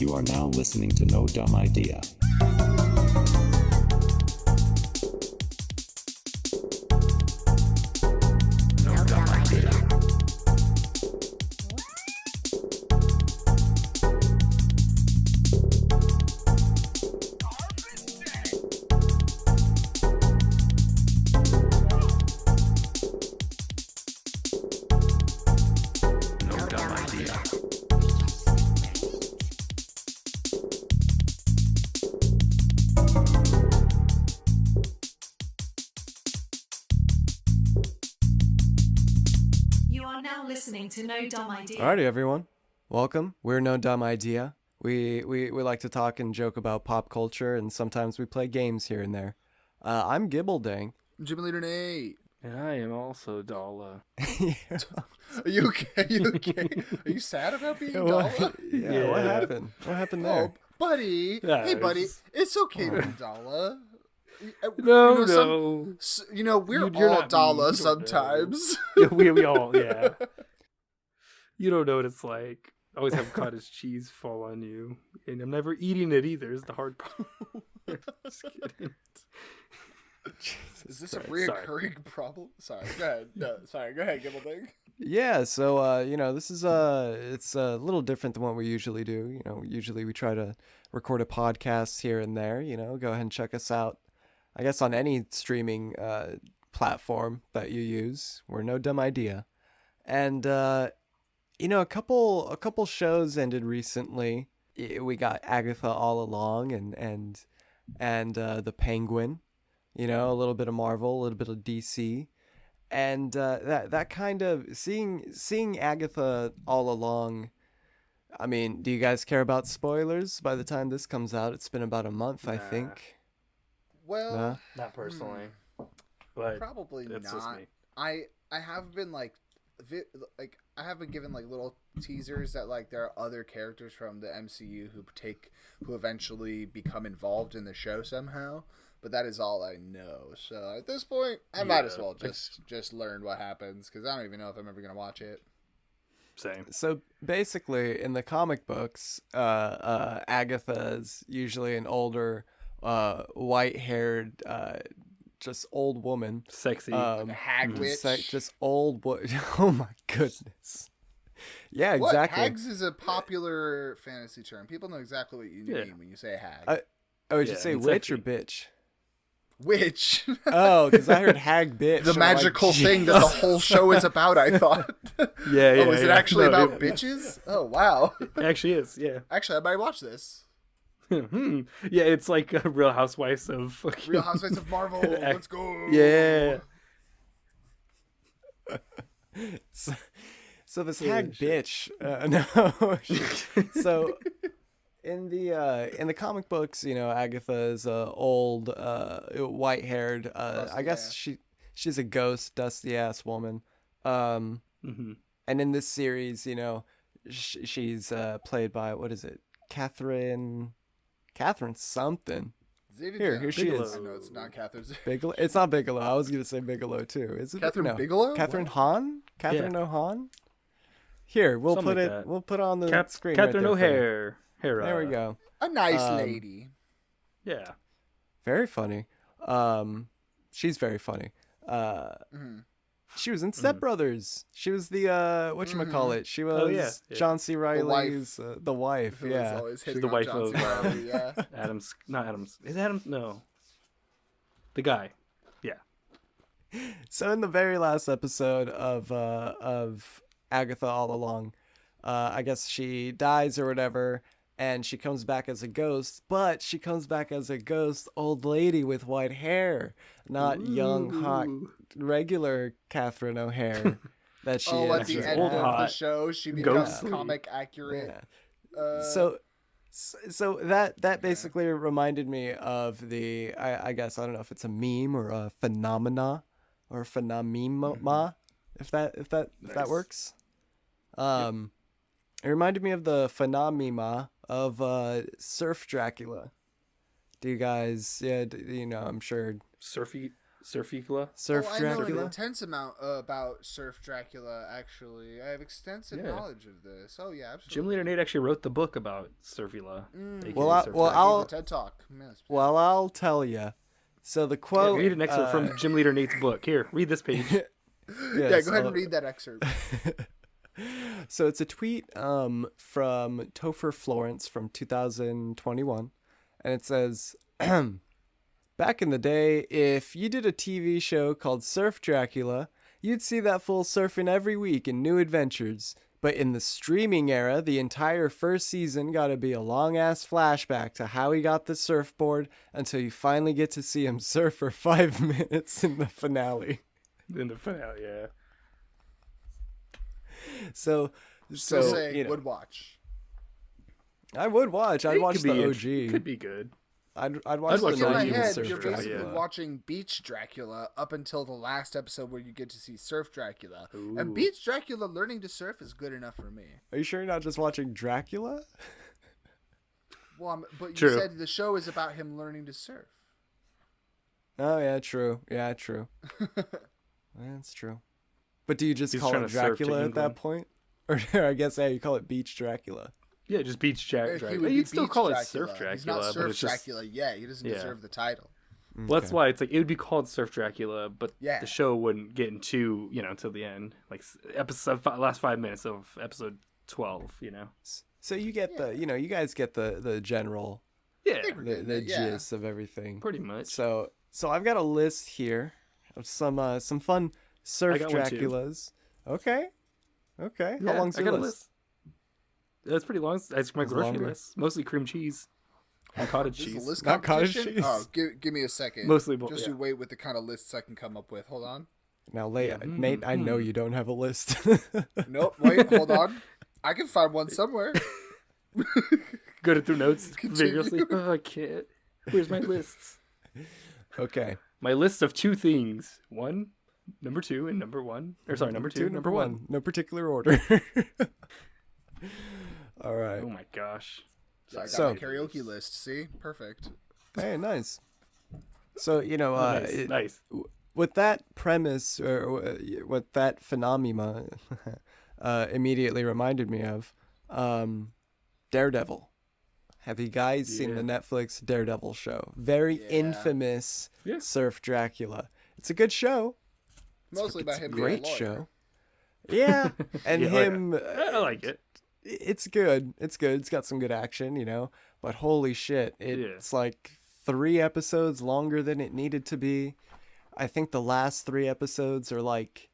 You are now listening to No Dumb Idea. No dumb idea. No dumb idea. You are now listening to No Dumb Idea. Alrighty, everyone. Welcome. We're No Dumb Idea. We like to talk and joke about pop culture, and sometimes we play games here and there. I'm Gibbledang. GymLeaderNate. And I am also Dala. Are you okay? Are you okay? Are you sad about being Dala? Yeah, what happened? What happened there? Oh, buddy. Yeah, Hey, buddy. it's- It's okay to be Dala. No. We're You're all not Dala me. You don't sometimes. Yeah, we all, yeah. You don't know what it's like. I always have cottage cheese fall on you. And I'm never eating it either, is the hard part. Just kidding. Is this a reoccurring problem? Sorry, go ahead. No, sorry, go ahead, Gibbledang. Yeah, so this is it's a little different than what we usually do. Usually we try to record a podcast here and there. Go ahead and check us out. I guess on any streaming platform that you use. We're No Dumb Idea, and a couple shows ended recently. We got Agatha All Along and the Penguin. A little bit of Marvel, a little bit of DC. And that kind of seeing Agatha All Along. I mean, do you guys care about spoilers? By the time this comes out, it's been about a month, I Nah. think. Well, Nah? Not personally. But probably that's just not. me. I have been I have been given little teasers that there are other characters from the MCU who eventually become involved in the show somehow, but that is all I know. So at this point, I might as well just learn what happens, because I don't even know if I'm ever gonna watch it. Same. So basically, in the comic books, Agatha is usually an older, white-haired, just old woman. Sexy. A hag witch. Just old. Oh my goodness. Yeah, What? exactly. Hags is a popular fantasy term. People know exactly what you Yeah. mean when you say hag. Did you Yeah, say it's witch or sexy. bitch? Witch. Oh, because I heard hag bitch. The I'm like, magical thing that the whole show is about, I thought. Yeah, Oh, is it actually No, about bitches? Oh, wow. It actually is, yeah. Actually, I might watch this. Yeah, it's like Real Housewives of fucking... Real Housewives of Marvel. Let's go. Yeah. So this Yeah, hag shit. bitch. No. So in the comic books, Agatha is a old, white-haired. I guess she's a ghost, dusty ass woman. And in this series, she's played by, what is it, Catherine something. Here she Bigelow. is. I know it's not Catherine. Bigelow. It's not Bigelow. I was gonna say Bigelow too. Is it Catherine no. Bigelow? Catherine What? Hahn? Catherine O'Hahn? Here, we'll Something put like it. that. We'll put it on the screen. Catherine right O'Hare. There we go. A nice Um, lady. Yeah. Very funny. She's very funny. She was in Step Brothers. She was the whatchamacallit. She was yeah. John C. Riley's the wife. Who is Yeah. always She's hitting the on wife John of C. Reilly, yeah. Adams. Not Adams. Is Adams? No. The guy. Yeah. So in the very last episode of Agatha All Along, I guess she dies or whatever, and she comes back as a ghost, but she comes back as a ghost old lady with white hair, not young, hot, regular Catherine O'Hare that she Oh, is. at the she's end old of the hot. show, she becomes Ghostly. comic accurate. Yeah. So that basically reminded me of the I guess I don't know if it's a meme or a phenomena or phenomenema if that works. It reminded me of the phenomena of Surf Dracula. Do you guys I'm sure Surfy. Surfula. Surf I know an Dracula. intense amount about Surf Dracula, actually. I have extensive knowledge of this. Oh, yeah, absolutely. GymLeaderNate actually wrote the book about Surfula. aka Well, Surf well, Dracula. I'll- TED Talk. Yes. Well, I'll tell you. So the quote. Read an excerpt from GymLeaderNate's book. Here, read this page. Yeah, yes, go ahead I'll- and read that excerpt. So it's a tweet from Topher Florence from 2021, and it says, "Back in the day, if you did a TV show called Surf Dracula, you'd see that fool surfing every week in new adventures. But in the streaming era, the entire first season got to be a long-ass flashback to how he got the surfboard until you finally get to see him surf for 5 minutes in the finale." In the finale, yeah. So Still saying, you know, would watch. I would watch. I'd It watch could be the int- OG. Could be good. I'd watch I'd the watch In the my 90s head, Surf you're Dracula. basically yeah. watching Beach Dracula up until the last episode where you get to see Surf Dracula. Ooh. And Beach Dracula learning to surf is good enough for me. Are you sure you're not just watching Dracula? Well, but you True. said the show is about him learning to surf. Oh yeah, true. Yeah, true. That's true. But do you just He's call trying it to surf to Dracula at that England. point? Or I guess you call it Beach Dracula. Yeah, just Beach He Dracula. would be You'd still Beach call it Dracula. Surf Dracula, He's not but Surf it's just Dracula yet. He doesn't Yeah. deserve the title. well, that's why it's like it would be called Surf Dracula, but Yeah. the show wouldn't get into until the end, like last 5 minutes of episode 12. So you get the, you guys get the general, Yeah, the Yeah. gist of everything. pretty much. So I've got a list here of some fun Surf I got one, too. Draculas. Okay. How Yeah, long's I your got a list? That's pretty long. That's my It's grocery longer. list. Mostly cream cheese and cottage This is a cheese. list Not cottage competition? cheese. Oh, give me a second. Mostly Just yeah. you wait with the kind of lists I can come up with. Hold on. Now, Nate, I know you don't have a list. Nope. Wait. Hold on. I can find one somewhere. Go through notes Continue. vigorously. Oh, I can't. Where's my lists? Okay. My list of 2 things. 1, number 2, and number 1. Or sorry, number 2, number 1. No particular order. All right. Oh my gosh. I got So- my karaoke list. See, perfect. Hey, nice. So, Nice. with that premise, or what that phenomena immediately reminded me of, Daredevil. Have you guys seen the Netflix Daredevil show? Very infamous Yeah. Surf Dracula. It's a good show. Mostly by It's a him great being a lawyer. show. Yeah, and Yeah, him. I like it. It's good. It's good. It's got some good action, But holy shit, it's like 3 episodes longer than it needed to be. I think the last 3 episodes are like,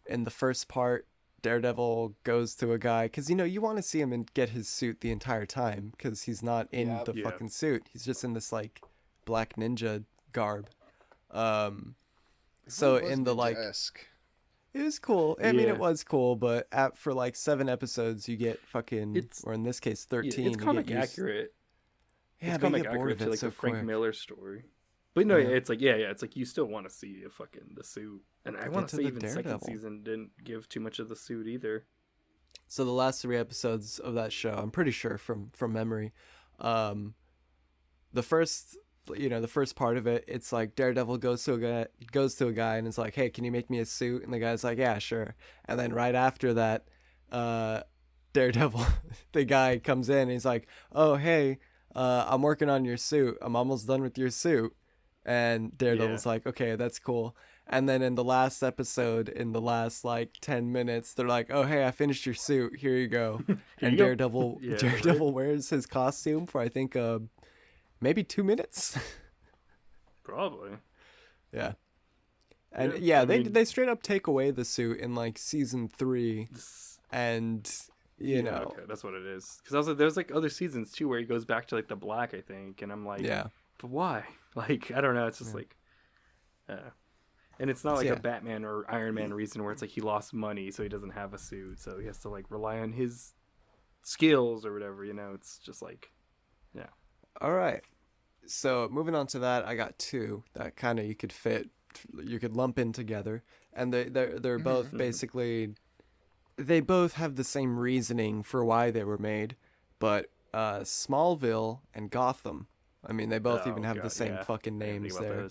in the first part, Daredevil goes to a guy, because you want to see him and get his suit the entire time, because he's not in Yep. the Yeah. fucking suit. He's just in this like black ninja garb. So It was in the like. ninja-esque. It was cool. I mean, Yeah. it was cool, but for like 7 episodes, you get fucking, It's- or in this case, 13. It's you comic get used- accurate. Yeah, It's but you comic get bored accurate of to it like so the Frank quick. Miller story. But no, Yeah. it's like it's like you still want to see the suit. And I Get want to to say the even second Daredevil. season didn't give too much of the suit either. So the last 3 episodes of that show, I'm pretty sure from memory, the first part of it, it's like Daredevil goes to a guy and it's like, hey, can you make me a suit? And the guy's like, yeah, sure. And then right after that, Daredevil, the guy comes in and he's like, oh, hey, I'm working on your suit. I'm almost done with your suit. And Daredevil's like, okay, that's cool. And then in the last episode, in the last like 10 minutes, they're like, oh, hey, I finished your suit. Here you go. And you go. Daredevil, Yeah, Daredevil wears his costume for, I think, maybe 2 minutes. Probably. Yeah. And Yeah, I they mean- they straight up take away the suit in like season 3, and Okay, that's what it is. Because I was like, there's like other seasons too where he goes back to like the black, I think, and I'm like, yeah. but why? Like, I don't know. It's just like, and it's not like Yeah. a Batman or Iron Man reason where it's like he lost money, so he doesn't have a suit, so he has to like rely on his skills or whatever. It's just like, yeah. All right. So moving on to that, I got 2 that kind of you could lump in together, and they're both basically, they both have the same reasoning for why they were made, but Smallville and Gotham. I mean, they both even have the same fucking names there.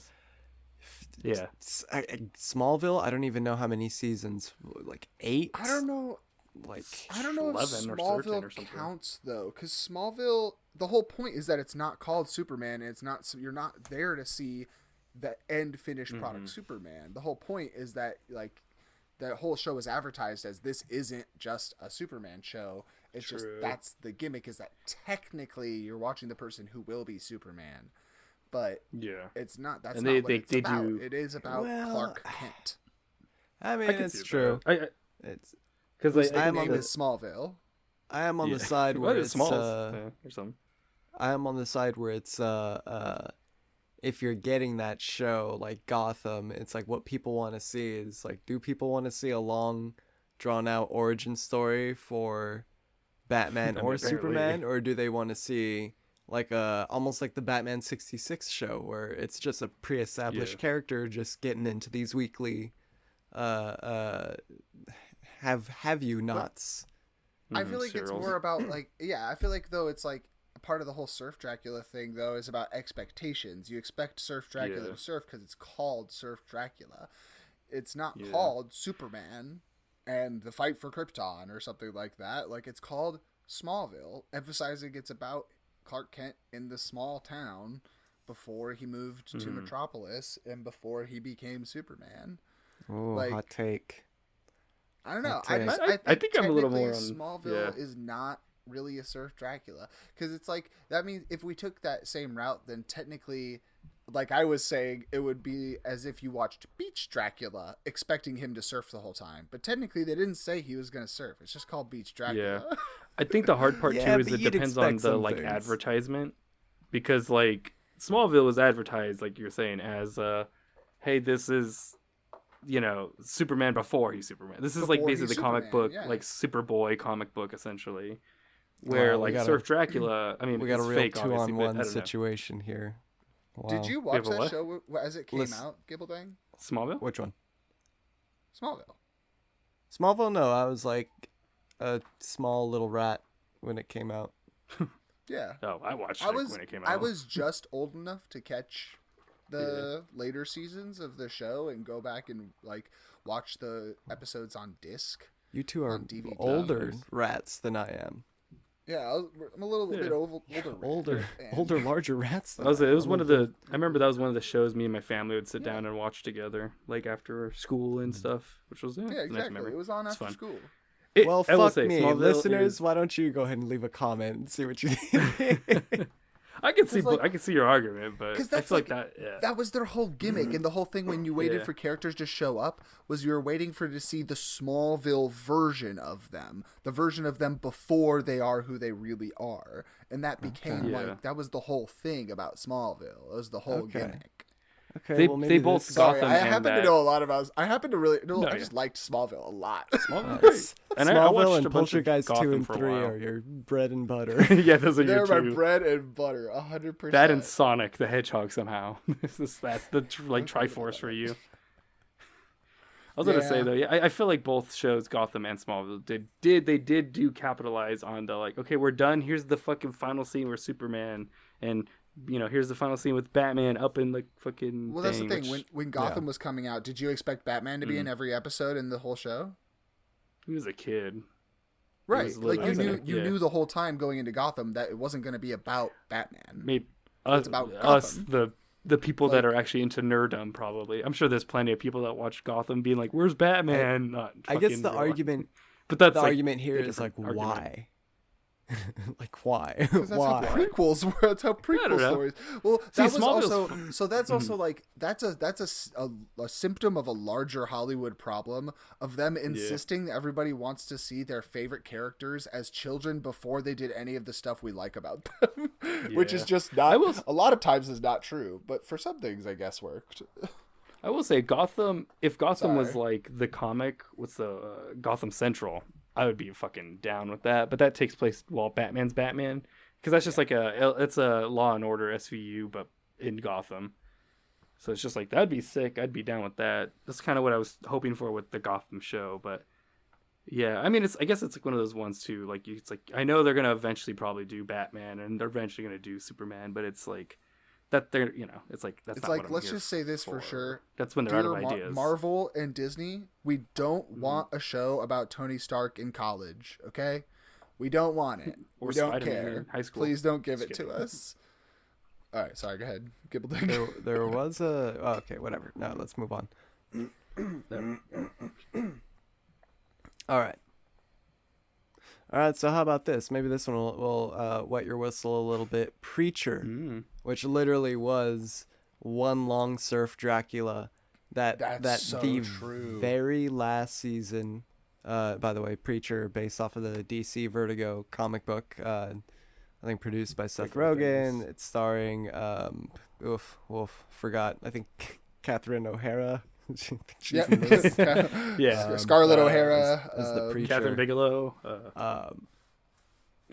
Yeah. Smallville, I don't even know how many seasons, like 8? I don't know. Like, I don't know if 11 or 13 Smallville or something. counts though, because Smallville, the whole point is that it's not called Superman. And it's not, so you're not there to see the end finished product Superman. The whole point is that like the whole show is advertised as this isn't just a Superman show. It's just that's the gimmick, is that technically you're watching the person who will be Superman, but it's not. That's not what it's about. It is about Clark Kent. I mean, it's true. It's because I am on the Smallville. I am on the side where it's or something. I am on the side where it's if you're getting that show like Gotham, it's like what people want to see is like, do people want to see a long drawn out origin story for Batman or Superman, or do they want to see like almost like the Batman 66 show where it's just a pre-established character just getting into these weekly have you nots. I feel like it's more about like I feel like though it's like part of the whole Surf Dracula thing though is about expectations. You expect Surf Dracula to surf because it's called Surf Dracula. It's not called Superman and the fight for Krypton or something like that. Like, it's called Smallville, emphasizing it's about Clark Kent in the small town before he moved to Metropolis and before he became Superman. Oh, like, hot take. I don't know. I think I'm a little more on Smallville is not really a Surf Dracula, because it's like, that means if we took that same route, then technically, like I was saying, it would be as if you watched Beach Dracula expecting him to surf the whole time, but technically they didn't say he was going to surf. It's just called Beach Dracula. I think the hard part too is it depends on the like advertisement, because like Smallville was advertised, like you're saying, as hey, this is, you know, Superman before he's Superman. This is like basically the comic book, like Superboy comic book essentially. Where like Surf Dracula, I mean, we got a real fake, 2-on-1 situation here. Wow. Did you watch that show as it came out, Gibbledang? Smallville? Which one? Smallville. Smallville? No, I was like a small little rat when it came out. Yeah. Oh, I watched it when it came out. I was just old enough to catch the later seasons of the show and go back and like watch the episodes on disc. You two are older rats than I am. Yeah, I'm a little bit older, larger rats. It was one of the. I remember that was one of the shows me and my family would sit down and watch together, like after school and stuff, which was exactly. Nice, it was on after school. Well, fuck me, listeners. Why don't you go ahead and leave a comment and see what you think? I can see your argument, but I feel like that. Yeah. That was their whole gimmick, and the whole thing when you waited for characters to show up was you were waiting to see the Smallville version of them, the version of them before they are who they really are, and that became like that was the whole thing about Smallville. It was the whole gimmick. Okay, they both Gotham. I happen to know a lot about. I just liked Smallville a lot. Smallville, and Smallville and Poltergeist 2 and 3 are your bread and butter. Yeah, those are your two. They're my bread and butter, 100%. That and Sonic the Hedgehog somehow. That's the like Triforce for you. I was gonna say though, I feel like both shows, Gotham and Smallville, did capitalize on the like, okay, we're done. Here's the fucking final scene where Superman and, you know, here's the final scene with Batman up in the fucking. Well, that's the thing. When Gotham was coming out, did you expect Batman to be in every episode in the whole show? He was a kid, right? Like you knew the whole time going into Gotham that it wasn't going to be about Batman. Maybe it's about us, the people that are actually into nerddom. Probably, I'm sure there's plenty of people that watch Gotham being like, "Where's Batman?" I guess the argument, but that's the argument here is like, why? Like, why? That's how prequels were. That's how prequel stories. Well, that was also so. That's also like that's a symptom of a larger Hollywood problem of them insisting that everybody wants to see their favorite characters as children before they did any of the stuff we like about them, which is just not. A lot of times is not true, but for some things, I guess worked. I will say Gotham. If Gotham was like the comic with the Gotham Central, I would be fucking down with that. But that takes place while Batman's Batman, because that's just like it's a Law and Order SVU, but in Gotham. So it's just like, that'd be sick. I'd be down with that. That's kind of what I was hoping for with the Gotham show. But yeah, I mean, I guess it's like one of those ones too. Like it's like, I know they're gonna eventually probably do Batman and they're eventually gonna do Superman, but it's like that they're it's like that's It's not like, what I'm let's here just say this for sure. That's when they're out Dear of ideas. Marvel and Disney, we don't want a show about Tony Stark in college, okay? We don't want it. Or we don't Spider-Man care. in high school. Please don't give Just it to kidding. us. All right, sorry, go ahead. Gibbledang. There was a. Oh, okay, whatever. No, let's move on. All right. All right. So how about this? Maybe this one will wet your whistle a little bit. Preacher, which literally was one long Surf Dracula. That's so the true. very last season. By the way, Preacher, based off of the DC Vertigo comic book. I think produced by Seth Rogen. It's starring forgot. I think Catherine O'Hara. She's in this. Yeah. Scarlett O'Hara as the preacher. Catherine Bigelow.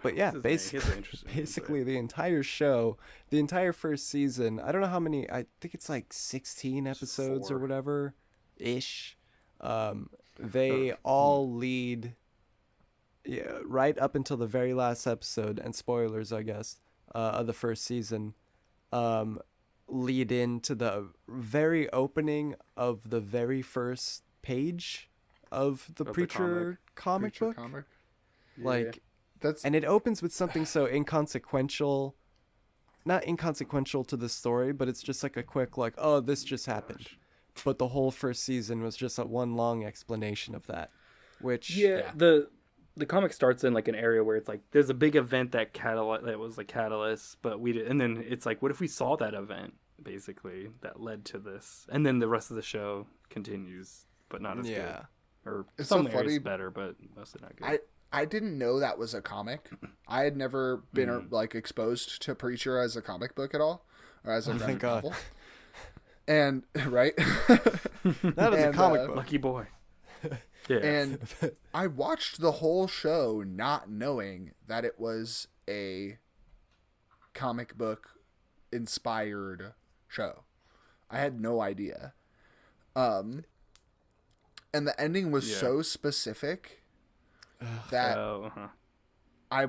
But yeah, He has an interesting basically the entire show, the entire first season. I don't know how many. I think it's like 16 episodes or whatever, ish. They all lead. Yeah, right up until the very last episode, and spoilers, I guess, of the first season, lead into the very opening of the very first page of the Preacher comic book. Like, and it opens with something so inconsequential, not inconsequential to the story, but it's just like a quick, like, oh, this just happened. But the whole first season was just one long explanation of that, which the comic starts in like an area where it's like there's a big event that was like catalyst, but we did, and then it's like, what if we saw that event basically that led to this, and then the rest of the show continues, but not as good, or it's some so areas funny, better, but mostly not good. I didn't know that was a comic. I had never been like exposed to Preacher as a comic book at all, or as a graphic novel. And right, that is a comic book. Lucky boy. Yeah. And I watched the whole show not knowing that it was a comic book inspired show. I had no idea. And the ending was so specific that I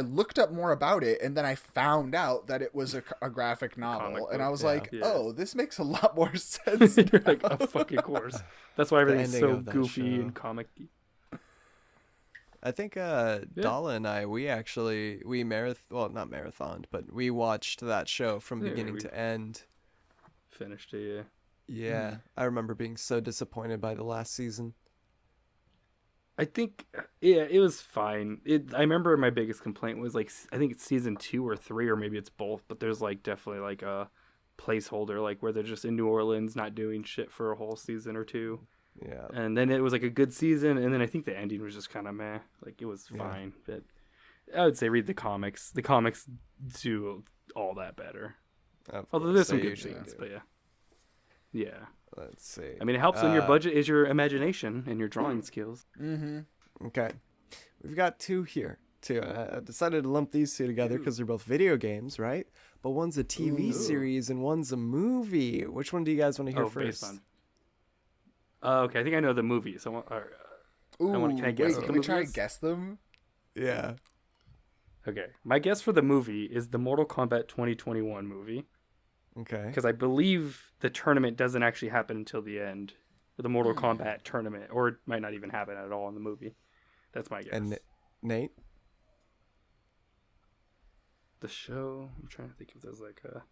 looked up more about it, and then I found out that it was a graphic novel, and I was like, oh, this makes a lot more sense. You're like, of fucking course. That's why everything's so goofy and comic-y. I think Dala and I, we not marathoned, but we watched that show from beginning to end. Finished it, yeah. I remember being so disappointed by the last season. I think, it was fine. I remember my biggest complaint was like, I think it's season 2 or 3, or maybe it's both, but there's like definitely like a placeholder, like where they're just in New Orleans not doing shit for a whole season or 2. Yeah. And then it was like a good season, and then I think the ending was just kind of meh. Like, it was fine, but I would say read the comics. The comics do all that better. Although there's some good scenes, but yeah. Let's see. I mean, it helps when your budget is your imagination and your drawing skills. Okay. We've got two here. I decided to lump these two together because they're both video games, right? But one's a TV series and one's a movie. Which one do you guys want to hear first? Okay, I think I know the movie. So, can I guess? Can we try and guess them? Yeah. Okay, my guess for the movie is the Mortal Kombat 2021 movie. Okay. Because I believe the tournament doesn't actually happen until the end. The Mortal Kombat tournament, or it might not even happen at all in the movie. That's my guess. And Nate? The show. I'm trying to think if there's like a.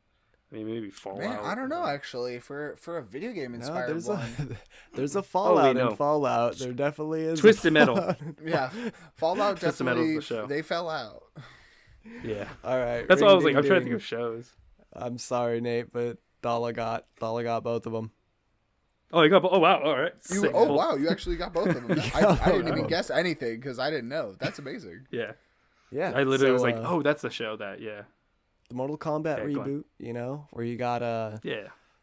I mean, maybe Fallout. Man, I don't know actually. For a video game inspired one. There's a Fallout in Fallout. There definitely is. Twisted Metal. Yeah, Fallout definitely. The show. They fell out. Yeah. All right. That's why I was like, I'm trying to think of shows. I'm sorry, Nate, but Dala got both of them. Oh, you got. Oh, wow. All right. Wow, you actually got both of them. I didn't even guess anything because I didn't know. That's amazing. Yeah. Yeah. I literally was like, oh, that's a show that. Yeah. The Mortal Kombat reboot, you know, where you got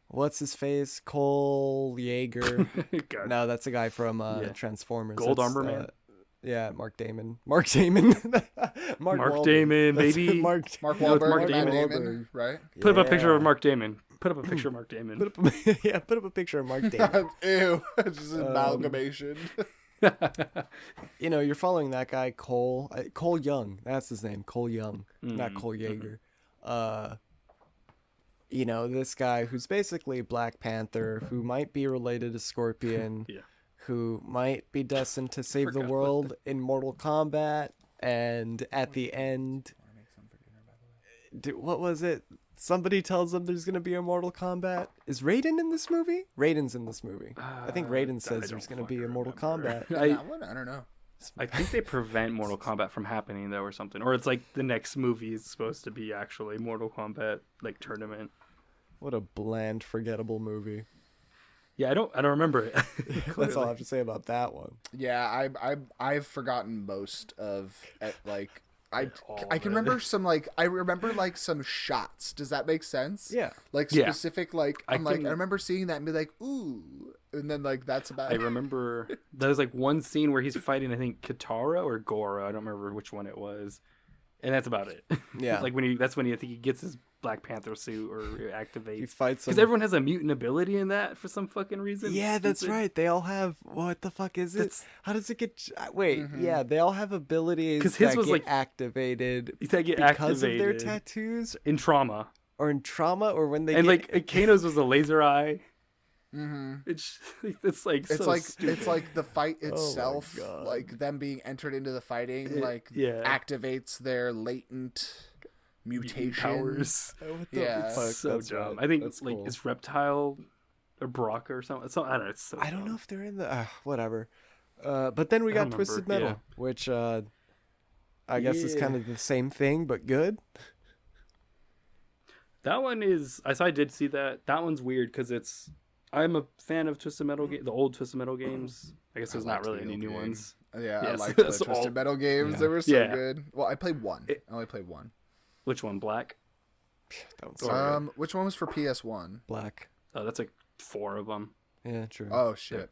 what's his face, Cole Yeager. No, that's a guy from Transformers. Gold Armor Man. Yeah, Mark Damon. Mark Damon, baby. Mark Wahlberg. Mark Damon, right? Put up a picture of Mark Damon. Put up a picture of Mark Damon. Put up a picture of Mark Damon. Ew, it's just an amalgamation. You know, you're following that guy Cole Young. That's his name, Cole Young, not Cole Yeager. you know, this guy who's basically Black Panther, who might be related to Scorpion, Yeah. who might be destined to save the Forgot about world in Mortal Kombat, and at the end, what was it? Somebody tells them there's going to be a Mortal Kombat. Is Raiden in this movie? Raiden's in this movie. I think Raiden says there's going to be a Mortal Kombat. That one? I don't know. I think they prevent Mortal Kombat from happening though, or something. Or it's like the next movie is supposed to be actually Mortal Kombat like tournament. What a bland, forgettable movie. Yeah, I don't remember it. That's all I have to say about that one. Yeah, I've forgotten most of like I All I of can it. remember some like I remember like some shots. Does that make sense? Yeah. Like Yeah. specific like I I'm like can- I remember seeing that and be like ooh, and then like that's about I it. remember there's like one scene where he's fighting, I think Katara or Gora. I don't remember which one it was, and that's about it. Yeah. Like that's when I think he gets his Black Panther suit or activates. He fights Because some... everyone has a mutant ability in that for some fucking reason. Yeah, that's Stupid. right. They all have... What the fuck is it? That's- How does it get... Wait, yeah, they all have abilities 'Cause his that was, get like- activated They get because of their activated tattoos in trauma, or in trauma or when they and get... like Kano's was a laser eye. Mm-hmm. It's like It's so like stupid. it's like the fight itself, God. like them being entered into the fighting, like yeah. activates their latent mutation powers. What the Yeah. fuck? So That's dumb. right. I think That's like cool. it's Reptile or Brock or something. I don't know. It's so I don't dumb. know if they're in the... whatever. But then we I got don't Twisted remember, Metal, which I guess is kind of the same thing, but good. That one is. I did see that. That one's weird because it's. I'm a fan of Twisted Metal, the old Twisted Metal games. I guess there's not liked really the any old new game. ones. Yeah, I Yes, like the that's Twisted all- Metal games. Yeah. They were so Yeah. good. Well, I played one. I only played one. Which one? Black. That one's Or- Which one was for PS1? black. Oh, that's like 4 of them. Yeah, true. Oh shit.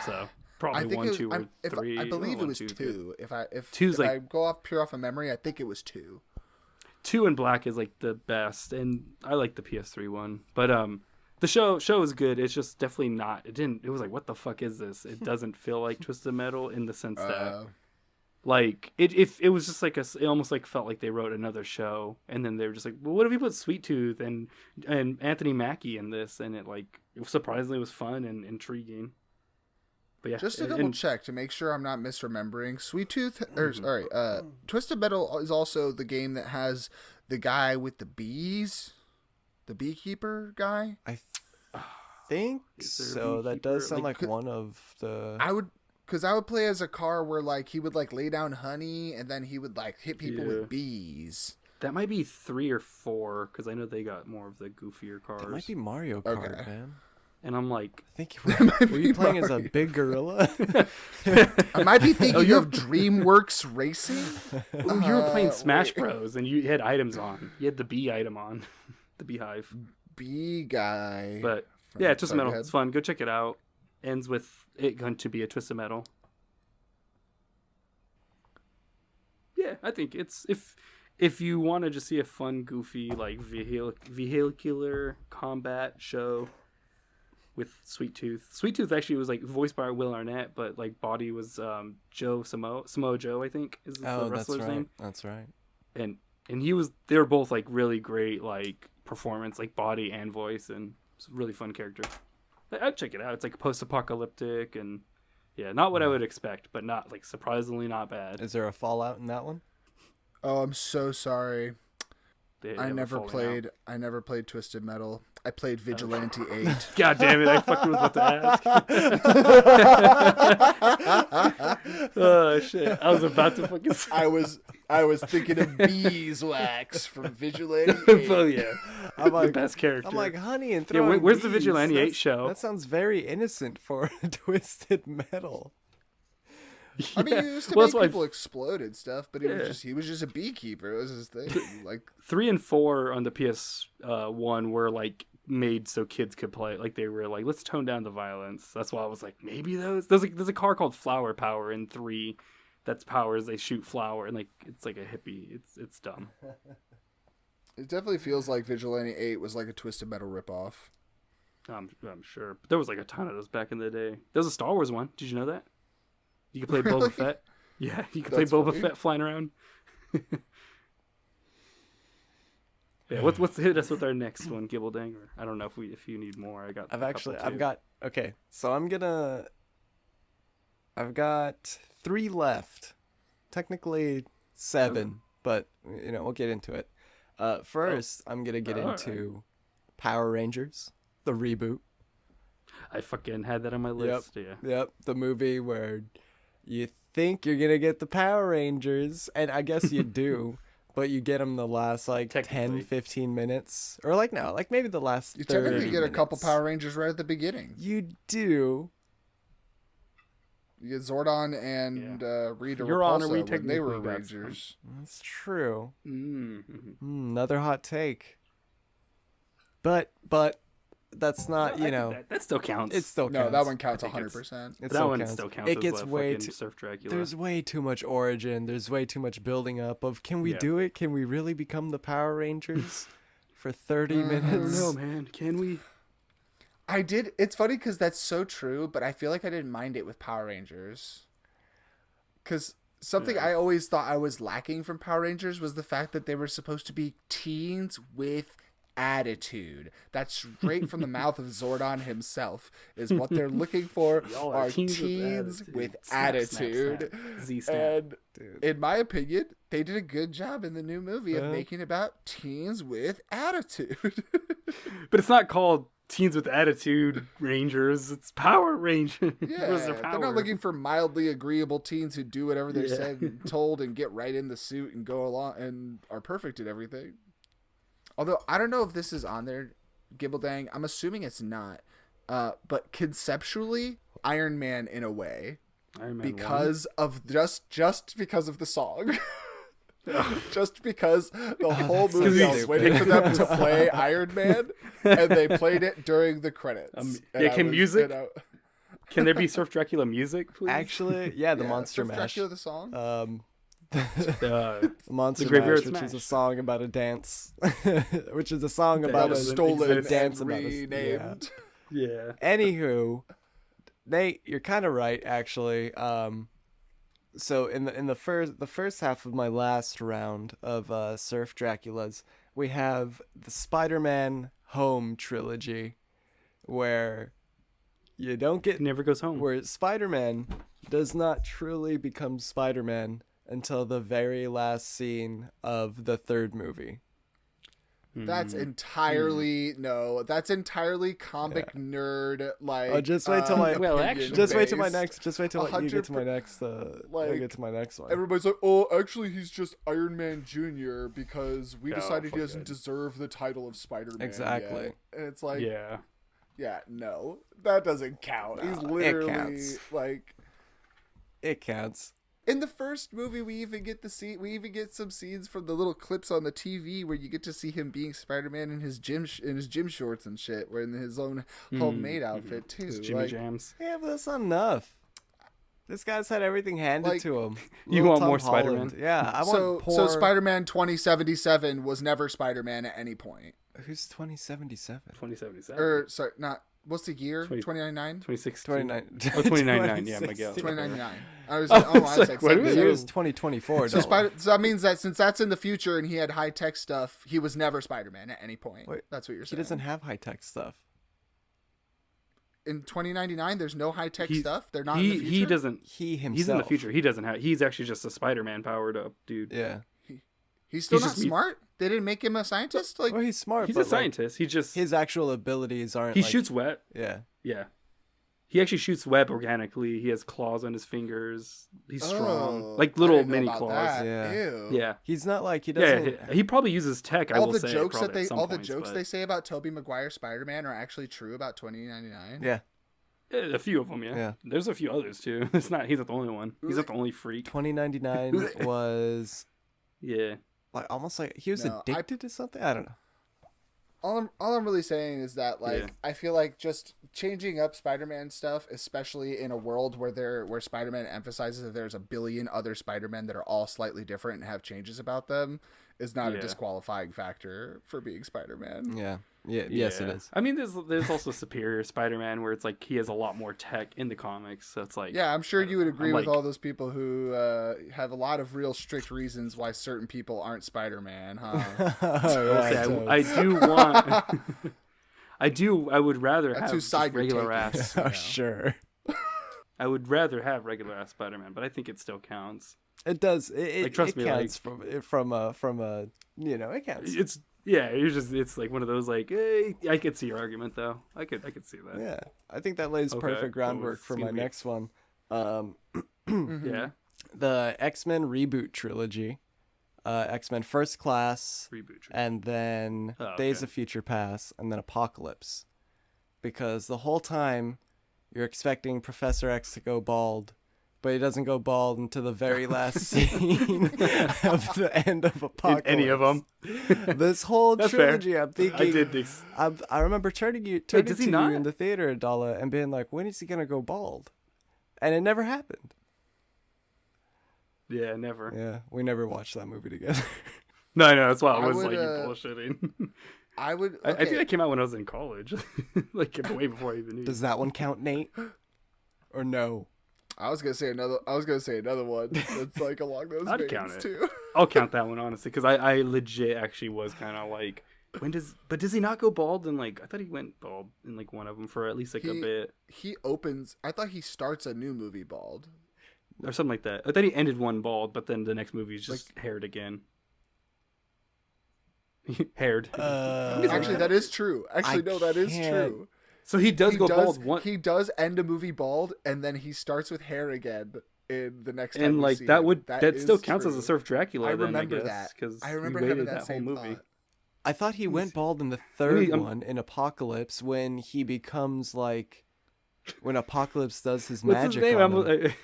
So I probably think 1, it was, 2, or if, 3. I believe One, it was 2, 2. If Two's if like- I go off pure off of memory, I think it was 2. 2 and Black is like the best, and I like the PS3 one. But the show is good. It's just definitely not. It was like, what the fuck is this? It doesn't feel like Twisted Metal in the sense that like it was just like it almost like felt like they wrote another show, and then they were just like, well, what if we put Sweet Tooth and Anthony Mackie in this, and it surprisingly was fun and intriguing. But yeah, Just to double check to make sure I'm not misremembering, Sweet Tooth, or sorry, Twisted Metal is also the game that has the guy with the bees, the beekeeper guy. I think Is there a so. That does beekeeper? sound Like, like one of the... I would play as a car where like he would like lay down honey and then he would like hit people Yeah. with bees. that might be 3 or 4 because I know they got more of the goofier cars. That might be Mario Kart, Okay. man. And I'm like, I think were you playing as a big gorilla? I might be thinking of DreamWorks Racing. oh, you were playing Smash wait. Bros. And you had items on. You had the bee item on, the beehive. Bee guy. But yeah, Twisted Sorry, Metal. go It's ahead. fun. Go check it out. Ends with it going to be a Twisted Metal. Yeah, I think it's if you want to just see a fun, goofy like vehicular combat show with Sweet Tooth. Sweet Tooth actually was like voiced by Will Arnett, but like body was Joe Samoa Joe, I think is the Oh, that's wrestler's right. name. That's right. And they were both like really great like performance, like body and voice, and it's a really fun character. I'd check it out. It's like post-apocalyptic and yeah, not what I would expect, but not like surprisingly not bad. Is there a Fallout in that one? Oh, I'm so sorry. They I have a never falling played. out. I never played Twisted Metal. I played Vigilante 8. God damn it! I fucking was about to ask. Oh shit! I was about to fucking. I was thinking of beeswax from Vigilante 8. Oh yeah, I'm the like, best character. I'm like, honey, and Yeah, throwing where's the bees. Vigilante 8 That's- show? That sounds very innocent for Twisted Metal. I mean, he used to Well, make that's why people explode and stuff, but Yeah. he was just a beekeeper. It was his thing. Like 3 and 4 on the PS1 were like made so kids could play. Like they were like, let's tone down the violence. That's why I was like, maybe there's a car called Flower Power in 3. That's powers they shoot flower and like it's like a hippie. It's dumb. it definitely feels like Vigilante 8 was like a Twisted Metal ripoff. I'm sure. But there was like a ton of those back in the day. There was a Star Wars one. Did you know that? You could play Really? Boba Fett. Yeah, you could That's play Boba funny. Fett flying around. Yeah, what's hit us with our next one, Gibbledang? Or I don't know if you need more. I've got okay. So I've got 3 left. Technically 7, but we'll get into it. First, I'm gonna get into Power Rangers, the reboot. I fucking had that on my list. Yep. The movie where you think you're gonna get the Power Rangers, and I guess you do, but you get them the last 10, 15 minutes, or maybe the last. You 30 technically get a couple minutes. Power Rangers right at the beginning. You do. You get Zordon and Rita Your Honor, Repulsa we when they were technically got Rangers. That's true. Mm-hmm. Another hot take. But that's not, that still counts. It still counts. No, that one counts I think 100%. It that one still counts. It as gets a way fucking too. Surf Dracula. There's way too much origin. There's way too much building up of can we do it? Can we really become the Power Rangers for 30 minutes? I don't know, man. Can we? I did. It's funny because that's so true, but I feel like I didn't mind it with Power Rangers. Because something I always thought I was lacking from Power Rangers was the fact that they were supposed to be teens with attitude. That's straight from the mouth of Zordon himself. Is what they're looking for Y'all are teens teens with with Snap, attitude. snap. Z-snap. And in my opinion, they did a good job in the new movie of making it about teens with attitude. But it's not called Teens with Attitude Rangers. It's Power Rangers. Yeah, Where's their they're power? not looking for mildly agreeable teens who do whatever they're said and told and get right in the suit and go along and are perfect at everything. Although I don't know if this is on there, Gibbledang. I'm assuming it's not. But conceptually, Iron Man in a way, Iron Man because of just because of the song. Just because the whole movie I was waiting for them to play Iron Man, and they played it during the credits. Can there be Surf Dracula music, please? Actually, yeah, the Monster Surf Mash. Dracula, the song. The Monster Graveyard Mash, which Smash. is a song about a dance, which is a song about That a was stolen and dance about renamed. Yeah. Anywho, Nate, you're kind of right, actually. So in the first half of my last round of Surf Draculas, we have the Spider-Man Home trilogy, where you don't get Never goes home. where Spider-Man does not truly become Spider-Man until the very last scene of the 3rd movie. That's entirely that's entirely comic nerd Just wait till my Well, actually- just wait till my based. next. Just wait till you get to my 100%, next. I get to my next one. Everybody's like, oh, actually, he's just Iron Man Jr. because we decided fuck he doesn't that. deserve the title of Spider-Man. Exactly. yet." And it's like, Yeah. no, that doesn't count. He's literally counts. like. It counts. In the first movie, we even get some scenes from the little clips on the TV where you get to see him being Spider-Man in his gym shorts and shit, wearing his own homemade outfit too. It's Jimmy like, Jams. Yeah, but that's not enough. This guy's had everything handed Like, to him. You Little want Tom more Holland. Spider-Man? Yeah, I so want poor. so Spider-Man 2077 was never Spider-Man at any point. Who's 2077? 2077. Or sorry, not what's the year? 20 2099. 2016. 29. Oh, 2099. Yeah, my guess. 2099. I was like, It's like, said what do we The do? year is 2024. So, Dala. so that means that since that's in the future and he had high tech stuff, he was never Spider-Man at any point. Wait, That's what you're He saying. doesn't have high tech stuff. In 2099, there's no high tech stuff. They're not. He in the future? he doesn't. He himself. He's in the future. He doesn't have. He's actually just a Spider-Man powered up dude. Yeah. He's still he's not just- smart. They didn't make him a scientist. Like Well, he's smart. He's but a scientist. He just his actual abilities aren't. he like, shoots web. Yeah. Yeah. He actually shoots web organically. He has claws on his fingers. He's strong, like I little didn't know mini about claws. that. Yeah. Ew. Yeah. He's not like he Yeah, doesn't. he probably uses tech. I All will the say jokes that probably they at some all points, the jokes but- they say about Tobey Maguire Spider-Man are actually true about 2099. Yeah. A few of them, yeah. Yeah. There's a few others too. It's not. He's not the only one. He's not the only freak. 2099 was Yeah. like almost like he was No, addicted to something. I don't know. All I'm really saying is that like Yeah. I feel like just changing up Spider-Man stuff, especially in a world where Spider-Man emphasizes that there's a billion other Spider-Men that are all slightly different and have changes about them, is not a Yeah. disqualifying factor for being Spider-Man. Yeah. Yes, it is. I mean, there's also Superior Spider-Man where it's like he has a lot more tech in the comics, so it's like Yeah, I'm sure you would agree I'm with like- all those people who have a lot of real strict reasons why certain people aren't Spider-Man, huh? I do want. I would rather That's have whose just side you're regular taking. ass. Oh, sure. I would rather have regular ass Spider-Man, but I think it still counts. It does. It Like, trust it me, counts from a it counts. It's like one of those like, hey, I could see your argument though. I could see that. Yeah, I think that lays Okay, perfect groundwork it's for gonna my be- next one. Yeah. The X-Men reboot trilogy, X-Men First Class, Reboot. and then Days okay. of Future Past, and then Apocalypse. Because the whole time you're expecting Professor X to go bald, but he doesn't go bald until the very last scene of the end of Apocalypse. Any of them? This whole That's fair. trilogy, I'm thinking. I did. I remember turning does to he not? you in the theater, Dala, and being like, "When is he gonna go bald?" And it never happened. Yeah, never. Yeah, we never watched that movie together. No, I know. That's why I I was would, like, you bullshitting. I would. I think okay. that came out when I was in college, like way before I even knew. Does that one count, Nate? Or no? I was gonna say another one that's like along those I'd veins count it. too. I'll count that one honestly, because I legit actually was kind of like, does he not go bald? And like, I thought he went bald in like one of them for at least like a bit He opens. I thought he starts a new movie bald. or something like that. I thought he ended one bald, but then the next movie is just haired again. Haired. Actually, that is true. Actually, no, that is can't- true. So he does go bald one, He does end a movie bald, and then he starts with hair again in the next. time and we like see that him. would that still is counts as a true. Surf Dracula. I then, remember guess, that. because I remember we having waited that whole same movie. thought. I thought he went bald in the third I'm- one in Apocalypse when he becomes like when Apocalypse does his What's magic his name? on him. I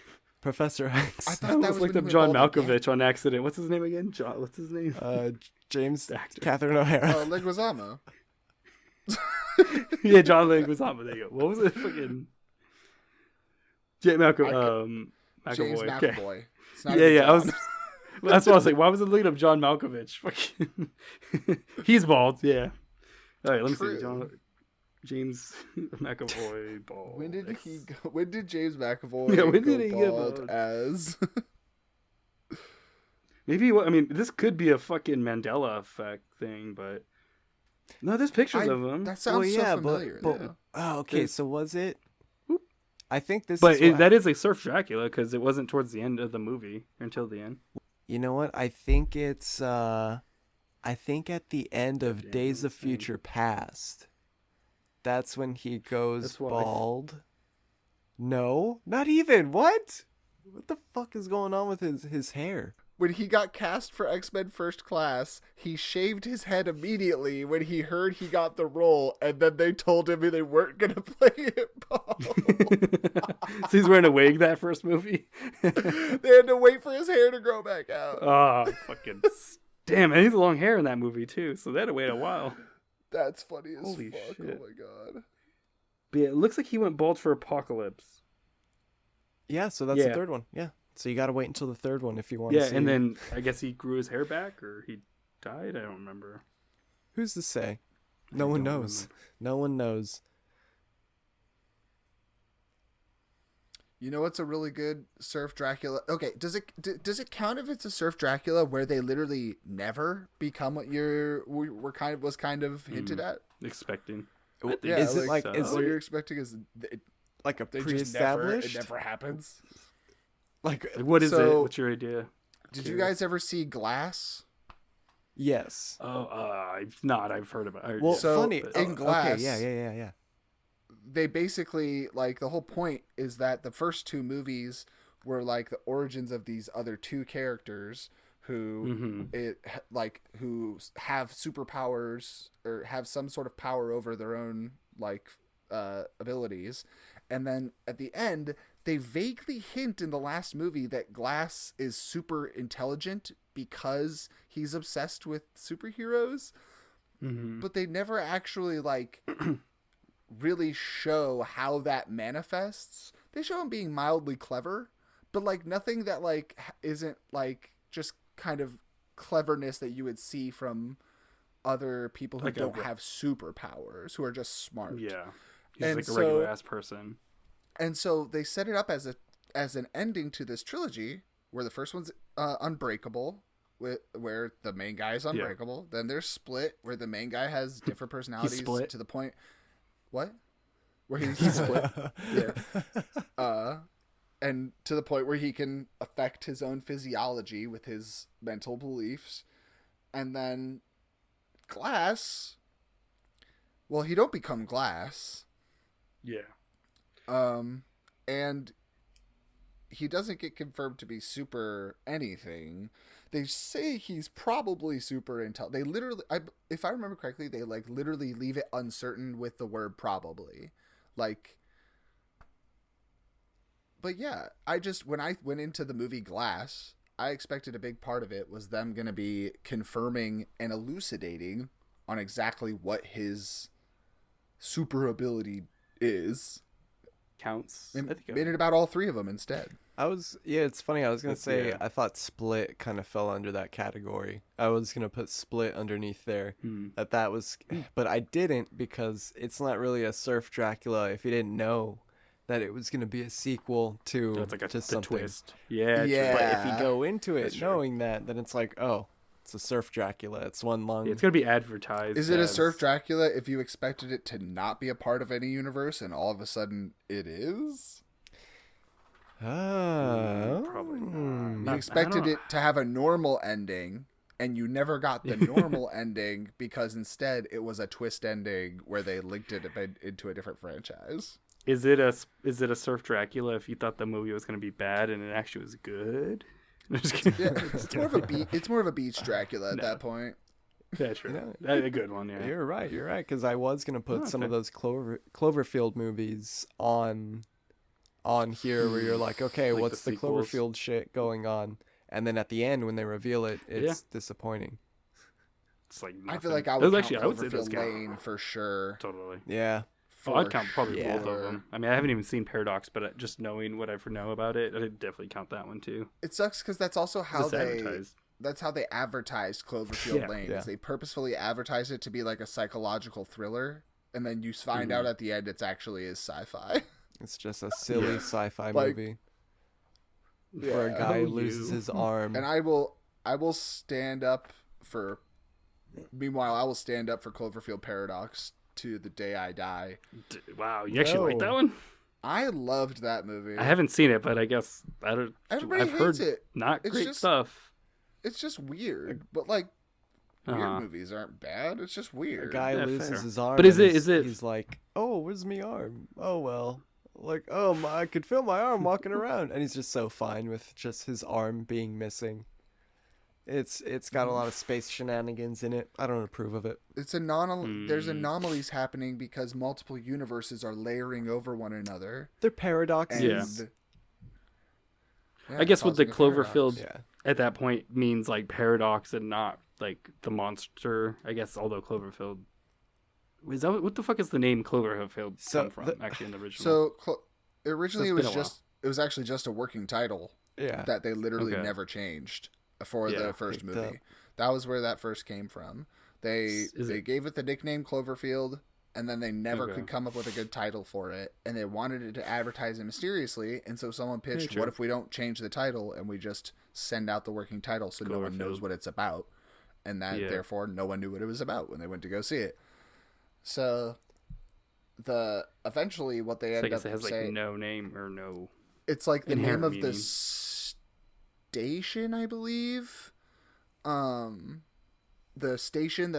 Professor X. I I thought that almost was looked when up he John went bald again. Malkovich on accident. What's his name again? John. What's his name? James Actor. Catherine O'Hara. Leguizamo. Yeah, John Leguizamo. There you go. What was it? Fucking James McAvoy. James Okay. McAvoy. It's not Yeah, even yeah. I was. John. That's why I was like, why was it looking up John Malkovich? Fucking. He's bald. Yeah. All right. Let me True. see. James McAvoy bald. When did he? When did James McAvoy Yeah, when go did he get bald bald? as? Maybe. I mean, this could be a fucking Mandela effect thing, but no, there's pictures of him. That sounds so familiar. but though. oh, okay. There's- So was it? I think this. But is what that is like Surf Dracula because it wasn't towards the end of the movie or until the end. You know what? I think it's. I think at the end of Damn, Days of insane. Future Past. That's when he goes That's what bald. No, not even. What? What the fuck is going on with his hair? When he got cast for X-Men First Class, he shaved his head immediately when he heard he got the role, and then they told him they weren't gonna play it bald. So he's wearing a wig that first movie. They had to wait for his hair to grow back out. Oh, fucking damn! And he has long hair in that movie too, so they had to wait a while. That's funny as Holy fuck. shit. Oh my god. But yeah, it looks like he went bald for Apocalypse. Yeah, so that's Yeah. the third one. Yeah, so you got to wait until the third one if you want. Yeah, to see. and then I guess he grew his hair back, or he died. I don't remember. who's to say? No one don't knows. remember. No one knows. You know what's a really good Surf Dracula? Okay, does it count if it's a Surf Dracula where they literally never become what was kind of hinted at? Expecting. Yeah, is it like so. is What it you're expecting is like a they just never, pre-established? it never happens. Like Like, what is So- it? What's your idea? Did you guys ever see Glass? yes. Oh, I've not. I've heard about it. Well, Yeah. So, funny. in Glass- Okay, yeah. They basically, like, the whole point is that the first two movies were like the origins of these other two characters who who have superpowers or have some sort of power over their own abilities, and then at the end they vaguely hint in the last movie that Glass is super intelligent because he's obsessed with superheroes, but they never actually really show how that manifests. They show him being mildly clever, but nothing that isn't just kind of cleverness that you would see from other people who Like don't have superpowers, who are just smart. Yeah. He's And like a so- regular ass person. And so they set it up as an ending to this trilogy where the first one's Unbreakable, where the main guy is unbreakable. Yeah. Then there's Split, where the main guy has different personalities to the point. What? Where he's split. Yeah. And to the point where he can affect his own physiology with his mental beliefs. And then Glass. Well, he don't become Glass. Yeah. And he doesn't get confirmed to be super anything. They say he's probably super intelligent. They literally, if I remember correctly, they like literally leave it uncertain with the word probably. Like, but yeah, when I went into the movie Glass, I expected a big part of it was them going to be confirming and elucidating on exactly what his super ability is. Counts. And made it about all three of them instead. It's funny. I was going to say, I thought Split kind of fell under that category. I was going to put Split underneath there. That was, but I didn't because it's not really a Surf Dracula if you didn't know that it was going to be a sequel to, It's like to something. twist. Yeah. Yeah. But if you go into it knowing that, then it's like, oh, it's a Surf Dracula. It's one long. It's going to be advertised. Is it a Surf Dracula if you expected it to not be a part of any universe and all of a sudden it is? Probably not. You expected it to have a normal ending and you never got the normal ending because instead it was a twist ending where they linked it into a different franchise. Is it a Surf Dracula if you thought the movie was going to be bad and it actually was good? Yeah, it's more of a beach Dracula at that point. Yeah, true. That's a good one. Yeah, You're right. Because I was gonna put some of those Cloverfield movies on here, where you're like, okay, Like what's the sequels? Cloverfield shit going on? And then at the end, when they reveal it, it's disappointing. It's like I feel like nothing. I would Those count I would say those Cloverfield count. Lane for sure. Totally. Yeah. Oh, I'd count probably Yeah. both of them. I mean, I haven't even seen Paradox, but just knowing what I know about it, I'd definitely count that one too. It sucks because that's also how It's advertised. that's how they advertised Cloverfield Lane. Yeah. Is they purposefully advertise it to be like a psychological thriller, and then you find out at the end it's actually is sci-fi. It's just a silly sci-fi Like- movie where a guy loses his arm. And I will stand up for. Meanwhile, I will stand up for Cloverfield Paradox to the day I die. Wow, you actually like that No. one? I loved that movie. I haven't seen it, but I guess Everybody I've hates heard it. not It's great just- stuff. It's just weird, but like weird Uh-huh. movies aren't bad. It's just weird. A guy Yeah, loses fair. his arm. But is and it- is it- He's like, oh, where's my arm? Oh well, like I could feel my arm walking around, and he's just so fine with just his arm being missing. It's got a lot of space shenanigans in it. I don't approve of it. It's there's anomalies happening because multiple universes are layering over one another. They're paradoxes. And I guess with the causing a paradox. Cloverfield Yeah. at that point means like paradox and not like the monster. I guess although Cloverfield is that what the fuck is the name Cloverfield come from? Actually, in the original. So originally So it it's was been a it was actually just a working title Yeah. that they literally Okay. never changed for Yeah, the first picked movie. up. That was where that first came from. They Is it- gave it the nickname Cloverfield, and then they never Okay. could come up with a good title for it, and they wanted it to advertise it mysteriously, and so someone pitched, true. what if we don't change the title and we just send out the working title so no one knows Cloverfield. what it's about, and that therefore no one knew what it was about when they went to go see it. So eventually what they So I ended guess up it has like saying, no name or no. it's like the name inherent of the meaning. station, I believe. The station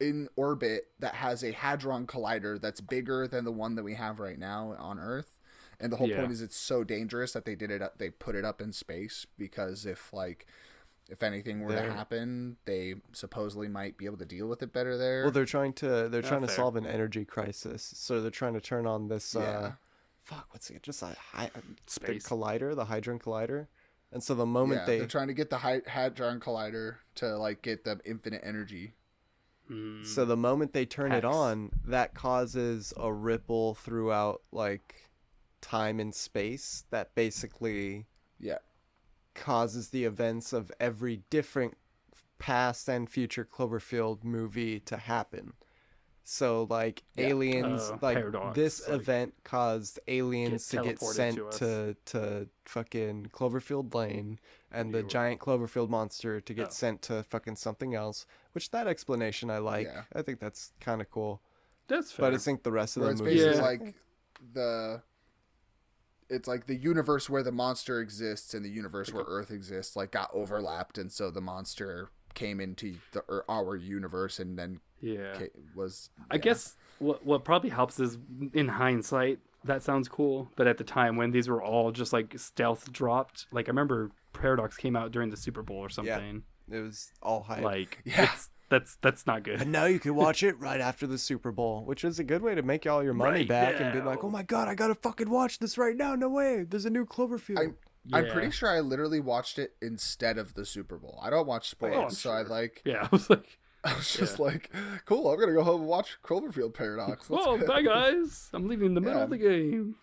in orbit that has a hadron collider that's bigger than the one that we have right now on Earth. And the whole Yeah. point is it's so dangerous that they put it up in space because if anything were to happen, they supposedly might be able to deal with it better there. Well, they're trying to fair. solve an energy crisis, so they're trying to turn on this. Yeah. What's it? Just a big Space. collider, the hadron collider. And so the moment they're trying to get the hadron collider to like get the infinite energy. So the moment they turn it Hex. on, that causes a ripple throughout like time and space that basically Yeah. causes the events of every different past and future Cloverfield movie to happen. So like aliens, like paradox, this like, event caused aliens to get teleported sent to to fucking Cloverfield Lane, and the giant Cloverfield monster to get sent to fucking something else. Which that explanation I like. Yeah. I think that's kind of cool. That's fair. But I think the rest of Where the it's movie, basically like it's like the universe where the monster exists and the universe where Earth exists like got overlapped, and so the monster came into our universe and then I guess what probably helps is in hindsight that sounds cool, but at the time when these were all just like stealth dropped, like I remember Paradox came out during the Super Bowl or something. it was all hype. Like Yeah. that's not good. And now you can watch it right after the Super Bowl, which is a good way to make all your money back and be like, oh my God, I got to fucking watch this right now. No way. There's a new Cloverfield. I'm pretty sure I literally watched it instead of the Super Bowl. I don't watch sports, so I like. Yeah, I was like, I was just like, cool. I'm gonna go home and watch Cloverfield Paradox. whoa, bye guys. I'm leaving the middle of the game.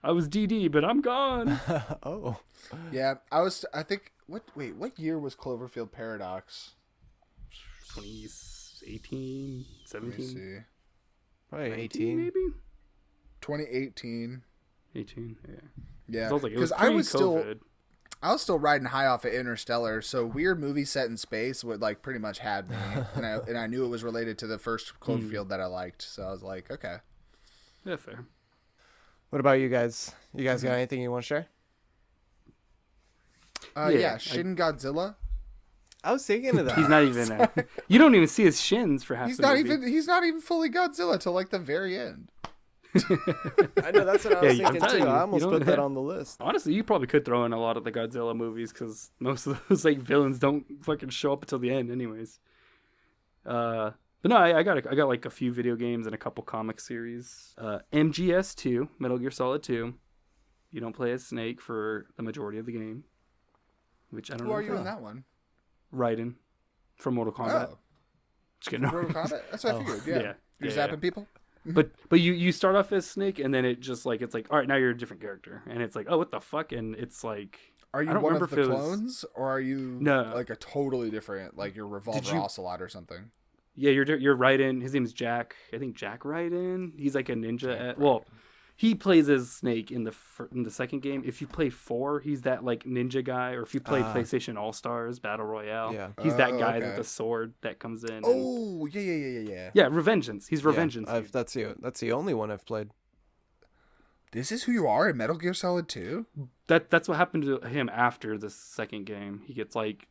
I was DD, but I'm gone. Oh. Yeah, I think. What year was Cloverfield Paradox? 2018, Let me 17, see. Probably 18 18. maybe? 2018. 18, yeah. Yeah, It was like, it was I was pre-COVID. still riding high off of Interstellar, so weird movie set in space would like pretty much had me, and I knew it was related to the first Cloverfield that I liked, so I was like, okay. Yeah, fair. What about you guys? You guys got anything you want to share? Yeah, Shin Godzilla. I was thinking of that. He's not even. You don't even see his shins for half He's the not movie. he's not even fully Godzilla till like the very end. I know, that's what I was Yeah, I'm thinking telling too. you, I you almost don't put that have- on the list. Honestly, you probably could throw in a lot of the Godzilla movies because most of those like villains don't fucking show up until the end, anyways. But no, I got like a few video games and a couple comic series. MGS2, Metal Gear Solid 2. You don't play as Snake for the majority of the game, which I don't Who know. are if you I- in that one? Raiden from Mortal Kombat. Oh, Just kidding. Mortal Kombat. That's what I figured. Yeah, Yeah, you're yeah, zapping people. But you start off as Snake and then it just like it's like, all right, now you're a different character, and it's like, oh, what the fuck, and it's like, Are you I don't one remember of the if it was- clones, or are you No. like a totally different, like your Revolver you- Ocelot or something? yeah, you're Raiden. His name's Jack. I think Jack Raiden. He's like a ninja. Well, he plays as Snake in the second game. If you play 4, he's that like ninja guy. Or if you play PlayStation All Stars Battle Royale, Yeah. he's that Oh, guy okay. with the sword that comes in. and- Oh, yeah. yeah, Revengeance. He's Yeah, Revengeance. that's the only one I've played. This is who you are in Metal Gear Solid 2? That's what happened to him after the second game. He gets like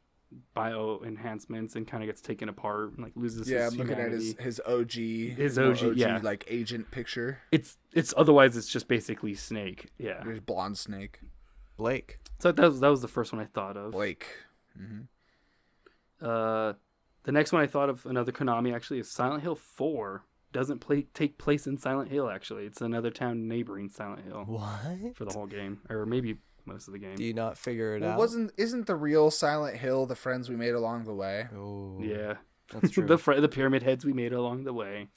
bio enhancements and kind of gets taken apart and like loses Yeah, his I'm looking at humanity. his OG, His OG, yeah. like agent picture. It's otherwise it's just basically Snake. Yeah. There's Blonde Snake, Blake. So that was the first one I thought of. Blake. The next one I thought of, another Konami actually, is Silent Hill 4. Doesn't take place in Silent Hill actually. It's another town neighboring Silent Hill What? for the whole game, or maybe most of the game. Do you not figure it Well, out? isn't the real Silent Hill the friends we made along the way? Oh, Yeah, that's true. the pyramid heads we made along the way.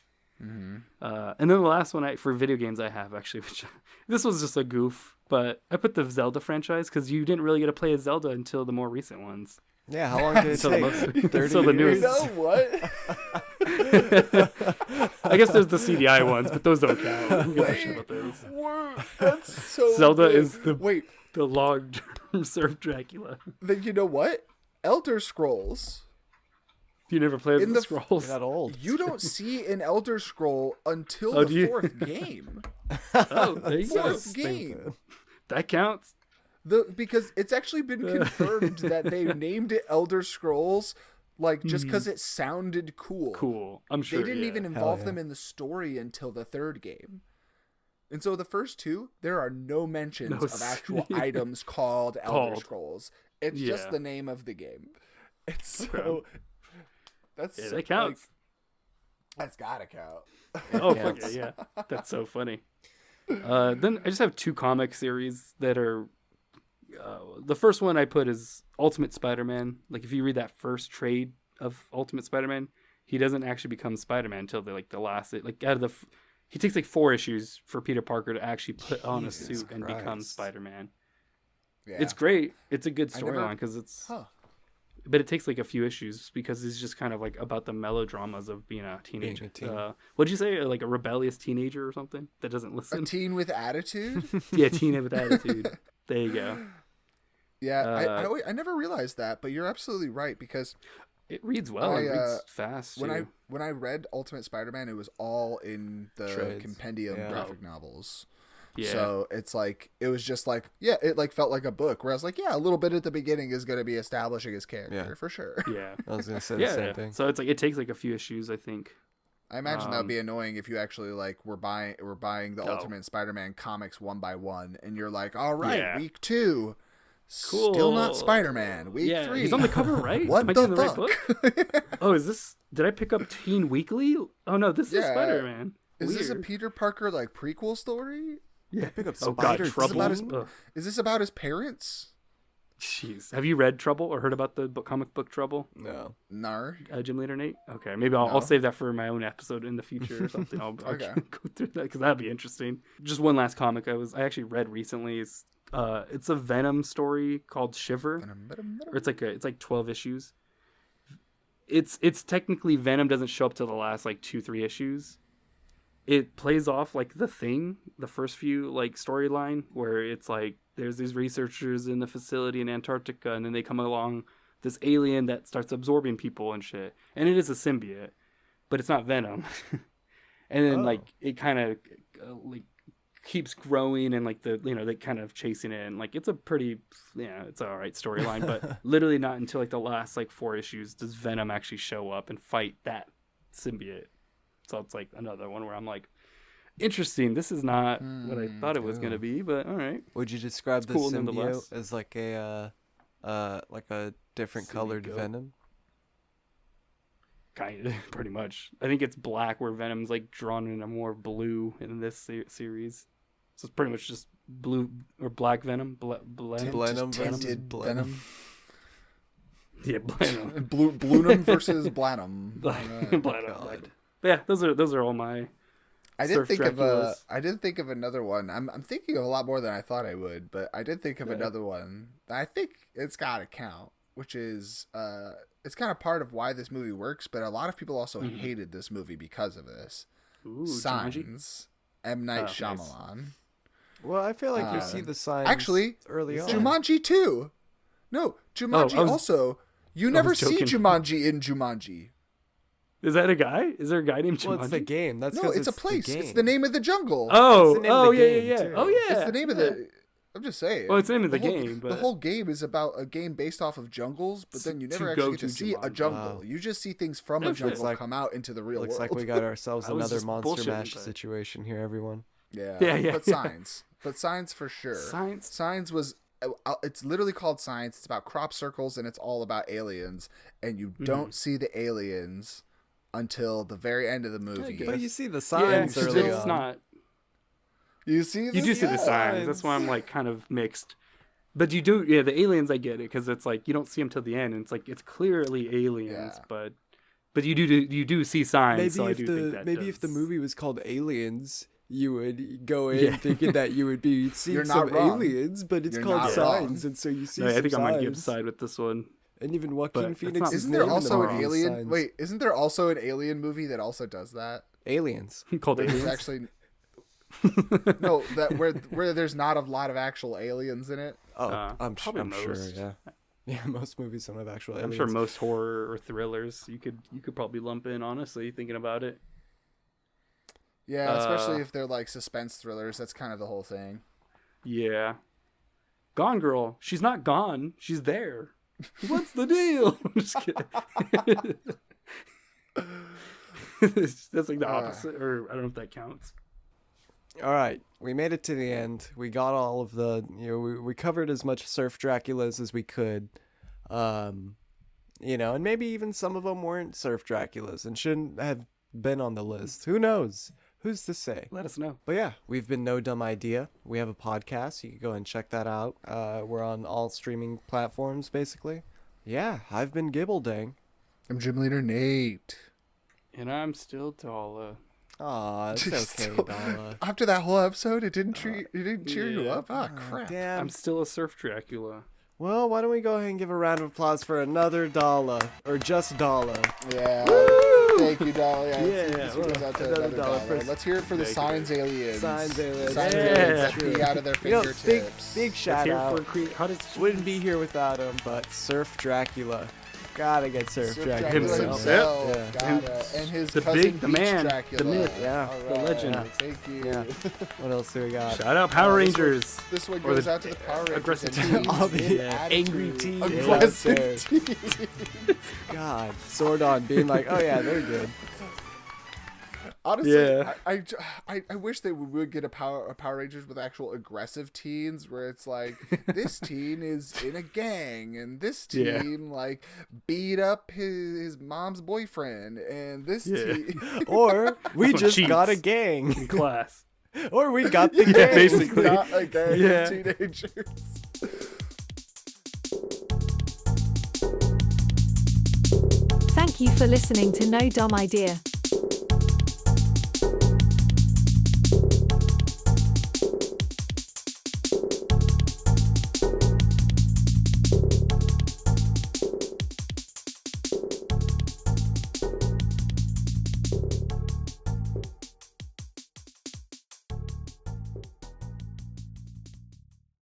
And then the last one for video games I have actually, which this was just a goof, but I put the Zelda franchise because you didn't really get to play as Zelda until the more recent ones. Yeah, how long did it So the take? most- 30 so the years? newest- what? I guess there's the CDI ones, but those don't count. Who gives a shit about those? That's so. Zelda good. is the Wait. the long-term Surf Dracula. Then you know what? Elder Scrolls. You never played In the the- Scrolls. You're not old. You don't see an Elder Scroll until Oh, the do you? 4th game. Oh, there you go. Fourth game. That counts. Because it's actually been confirmed that they named it Elder Scrolls, like just because it sounded cool. Cool. I'm sure. They didn't yeah. even involve them in the story until the 3rd game. And so the first 2, there are no mentions No, of actual items called Elder Called. Scrolls. It's Yeah. just the name of the game. It's so Okay. that's Yeah, so, that counts. like, that's gotta count. Oh, fuck yeah, yeah. That's so funny. Then I just have 2 comic series that are. The first one I put is Ultimate Spider-Man. Like if you read that first trade of Ultimate Spider-Man, he doesn't actually become Spider-Man until the last. Like out of the, he takes like 4 issues for Peter Parker to actually put on a Jesus suit and become Christ. Spider-Man. Yeah. It's great. It's a good I never- storyline because it's. Huh. But it takes like a few issues because it's just kind of like about the melodramas of being a teenager. teen. What'd you say? Like a rebellious teenager or something that doesn't A listen? teen with attitude. Yeah, teen with attitude. There you go. Yeah, I never realized that, but you're absolutely right because It reads well. It reads fast. when too. I read Ultimate Spider-Man, it was all in the Trades. compendium Yeah. graphic novels. Yeah. So it's like it was just like it like felt like a book. Where I was like, a little bit at the beginning is going to be establishing his character for sure. Yeah. I was gonna say the Yeah. same thing. So it's like it takes like a few issues, I think. I imagine that would be annoying if you actually like were buying the Ultimate Spider-Man comics one by one, and you're like, all right, Yeah. week 2, Cool. still not Spider-Man. Week 3, He's on the cover, right? What Am I the doing fuck? right book? Oh, is this? Did I pick up Teen Weekly? Oh no, this is Yeah. Spider-Man. Is this a Weird. Peter Parker like prequel story? Yeah. Pick up Oh god, Spider. Trouble. about his- Ugh. Is this about his parents? Jeez, have you read Trouble or heard about the comic book Trouble? No. Nar. GymLeaderNate? Okay, maybe I'll No. save that for my own episode in the future or something. I'll Okay. go through that because that'd be interesting. Just one last comic I actually read recently is it's a Venom story called Shiver. Or it's like 12 issues. It's technically Venom doesn't show up till the last like 2-3 issues. It plays off like The Thing, the first few like storyline where it's like there's these researchers in the facility in Antarctica and then they come along this alien that starts absorbing people and shit. And it is a symbiote, but it's not Venom. And then like it kind of like keeps growing and like they kind of chasing it and like it's a pretty it's all right storyline, but literally not until like the last like 4 issues does Venom actually show up and fight that symbiote. So it's like another one where I'm like, interesting. This is not what I thought it was gonna be, but all right. Would you describe It's the cool symbiote nonetheless. as like a different colored Symbiote. Venom? Kind of, pretty much. I think it's black where Venom's like drawn in a more blue in this series. So it's pretty much just blue or black Venom. Blenheim versus Tinted Blenheim. Yeah, Blenheim. Bluenham versus Blanham. Blenheim. God. But yeah, those are all my. I did Surf think Draculas. I did think of another one. I'm thinking of a lot more than I thought I would, but I did think of another one. I think it's got to count, which is it's kind of part of why this movie works. But a lot of people also hated this movie because of this. Ooh, Jumanji? Signs. M. Night Nice. Shyamalan. Well, I feel like you see the signs Actually, early on. Jumanji 2. No, Jumanji I was- also. You never was see joking. Jumanji in Jumanji. Is that a guy? Is there a guy named Jumanji? Well, it's the game. That's No, 'cause it's a the place. game. It's the name of the jungle. Oh, It's the name of the yeah, game, yeah. too. Oh, yeah. It's the name of the. I'm just saying. Well, it's the name of the whole, game, the but- whole game is about a game based off of jungles, but then you To never go actually get to to see a Jumanji. jungle. You just see things from a Looks jungle like- come out into the real Looks world. like we got ourselves I was another just Monster bullshitting, Mash but- situation here, everyone. Yeah. Yeah. But signs for sure. Science? Signs was. It's literally called Science. It's about crop circles and it's all about aliens. And you don't see the aliens until the very end of the movie. But you see the Yeah, signs 'cause early it's on. not. You see, You do see the signs. That's why I'm like kind of mixed. But you do, yeah. The aliens, I get it because it's like you don't see them till the end, and it's like it's clearly aliens, Yeah. but you do see signs. Maybe so I if do the think that maybe if the does- movie was called Aliens, you would go in Yeah. thinking that you would be seeing You're some not wrong. aliens, but it's You're called not Signs, wrong. and so you see No, I some think I'm on Gibbs' signs. side with this one. And even But Joaquin it's Phoenix not- is Isn't there name in also the an movie is alien? Signs. Wait, isn't there also an alien movie that also does that? Aliens. Called There's aliens. actually no that where there's not a lot of actual aliens in it. Oh, I'm probably sure. most. Yeah, yeah. Most movies don't have actual I'm aliens. sure most horror or thrillers you could probably lump in. Honestly, thinking about it. Yeah, especially if they're like suspense thrillers. That's kind of the whole thing. Yeah. Gone Girl. She's not gone. She's there. What's the deal? I'm just kidding. That's like the opposite, or I don't know if that counts. All right, we made it to the end. We got all of the, we covered as much Surf Draculas as we could. And maybe even some of them weren't Surf Draculas and shouldn't have been on the list. Who knows? Who's to say? Let us know. But yeah, we've been No Dumb Idea. We have a podcast. You can go and check that out. We're on all streaming platforms, basically. Yeah, I've been Gibbledang. I'm GymLeaderNate. And I'm still Dala. Aw, it's okay, So, Dala. after that whole episode, it didn't cheer you yeah. up. Ah, crap. Damn. I'm still a Surf Dracula. Well, why don't we go ahead and give a round of applause for another Dala, or just Dala. Yeah. Thank you, Dala. Yeah, this one goes out to another another Dala Dala. for- Let's hear it for the Thank you. Signs Aliens. Signs aliens. Signs Yeah, Aliens that true. pee out of their You know, fingertips. big Let's shout hear it out. for how does Wouldn't be here without him, but Surf Dracula. Gotta get Surf Surf Dracula. Dracula himself. himself. Yeah. Gotta. And his The cousin big- the Beach man, the Dracula. myth, yeah, All the right. legend. Thank you. Yeah. What else do we got? Shout out Power This one- Rangers. This one Or goes the out to the Power Rangers. aggressive and teens. teens All the with angry attitude. teens out Aggressive there. teens. God, Sordon being like, oh yeah, they're good. Honestly, Yeah. I wish they would get a Power Rangers with actual aggressive teens, where it's like this teen is in a gang, and this Yeah. team like beat up his mom's boyfriend, and this Yeah. team. Or we This one just cheats. got a gang. in class. Or we got the gang. basically. Not a gang Yeah. of teenagers. Thank you for listening to No Dumb Idea.